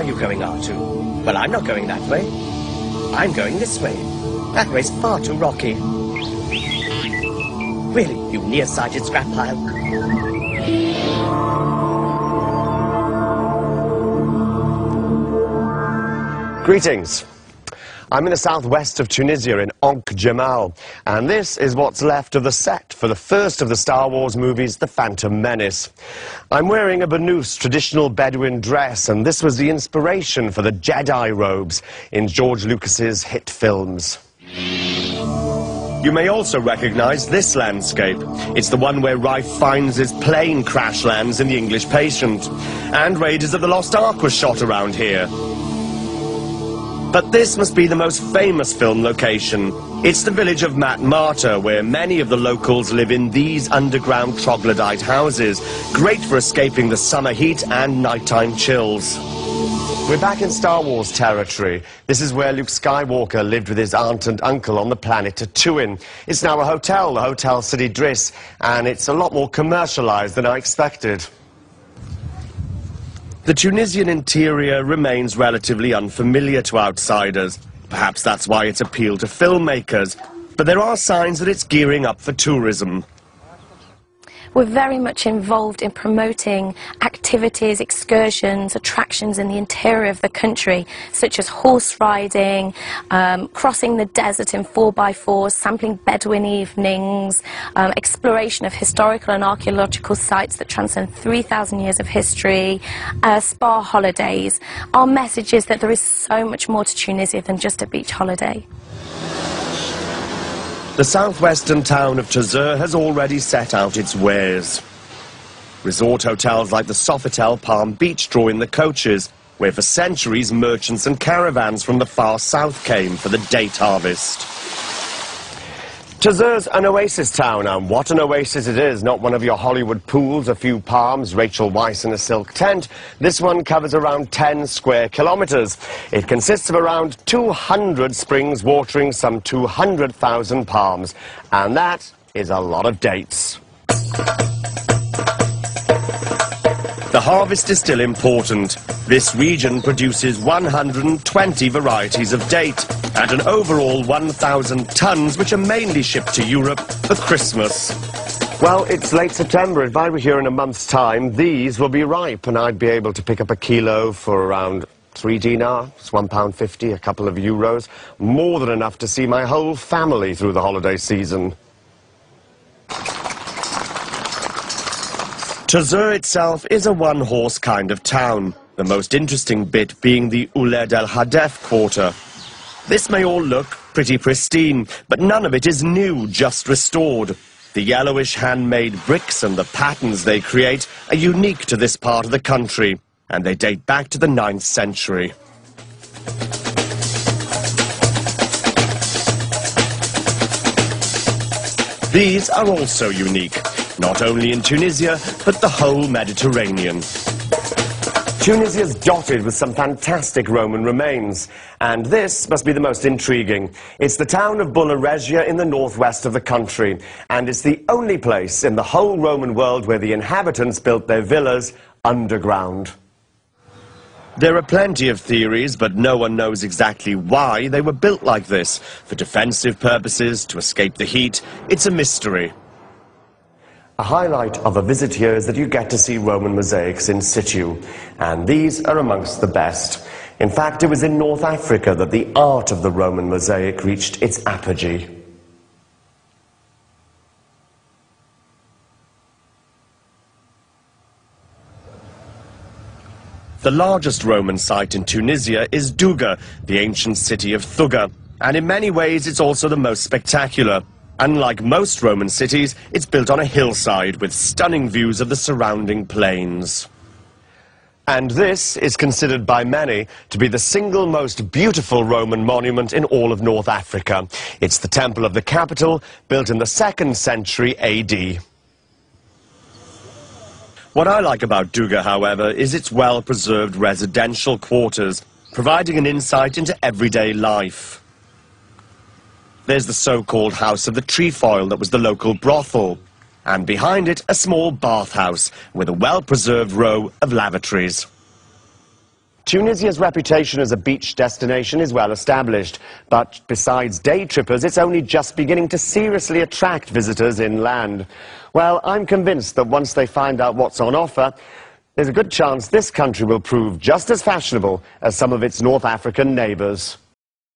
are you going, R2? Well, I'm not going that way. I'm going this way. That way's far too rocky. Really, you nearsighted scrap pile. Greetings. I'm in the southwest of Tunisia in Ankh Jamal, and this is what's left of the set for the first of the Star Wars movies, The Phantom Menace. I'm wearing a Banus traditional Bedouin dress, and this was the inspiration for the Jedi robes in George Lucas's hit films. You may also recognize this landscape. It's the one where Ralph Fiennes' plane crash lands in The English Patient, and Raiders of the Lost Ark was shot around here. But this must be the most famous film location. It's the village of Matmata, where many of the locals live in these underground troglodyte houses, great for escaping the summer heat and nighttime chills. We're back in Star Wars territory. This is where Luke Skywalker lived with his aunt and uncle on the planet TATAOUINE. It's now a hotel, the Hotel City Driss, and it's a lot more commercialized than I expected. The Tunisian interior remains relatively unfamiliar to outsiders. Perhaps that's why it's appealed to filmmakers. But there are signs that it's gearing up for tourism. We're very much involved in promoting activities, excursions, attractions in the interior of the country, such as horse riding, crossing the desert in 4x4s, sampling Bedouin evenings, exploration of historical and archaeological sites that transcend 3,000 years of history, spa holidays. Our message is that there is so much more to Tunisia than just a beach holiday. The southwestern town of Tazur has already set out its wares. Resort hotels like the Sofitel Palm Beach draw in the coaches, where for centuries merchants and caravans from the far south came for the date harvest. Tazur's an oasis town, and what an oasis it is. Not one of your Hollywood pools, a few palms, Rachel Weisz in a silk tent. This one covers around 10 square kilometers. It consists of around 200 springs watering some 200,000 palms. And that is a lot of dates. The harvest is still important. This region produces 120 varieties of date and an overall 1,000 tons, which are mainly shipped to Europe for Christmas. Well, it's late September. If I were here in a month's time, these will be ripe, and I'd be able to pick up a kilo for around 3 dinars, £1.50, a couple of euros, more than enough to see my whole family through the holiday season. Tazur itself is a one-horse kind of town, the most interesting bit being the Ouled El Hadef quarter. This may all look pretty pristine, but none of it is new, just restored. The yellowish handmade bricks and the patterns they create are unique to this part of the country, and they date back to the 9th century. These are also unique, not only in Tunisia, but the whole Mediterranean. Tunisia's dotted with some fantastic Roman remains, and this must be the most intriguing. It's the town of Bula Regia in the northwest of the country, and it's the only place in the whole Roman world where the inhabitants built their villas underground. There are plenty of theories, but no one knows exactly why they were built like this. For defensive purposes, to escape the heat, it's a mystery. A highlight of a visit here is that you get to see Roman mosaics in situ, and these are amongst the best. In fact, it was in North Africa that the art of the Roman mosaic reached its apogee. The largest Roman site in Tunisia is Douga, the ancient city of Thuga, and in many ways it's also the most spectacular. Unlike most Roman cities, it's built on a hillside with stunning views of the surrounding plains. And this is considered by many to be the single most beautiful Roman monument in all of North Africa. It's the Temple of the Capitol, built in the 2nd century AD. What I like about Douga, however, is its well-preserved residential quarters, providing an insight into everyday life. There's the so-called House of the Trefoil that was the local brothel, and behind it a small bathhouse with a well-preserved row of lavatories. Tunisia's reputation as a beach destination is well established, but besides day trippers, it's only just beginning to seriously attract visitors inland. Well, I'm convinced that once they find out what's on offer, there's a good chance this country will prove just as fashionable as some of its North African neighbours.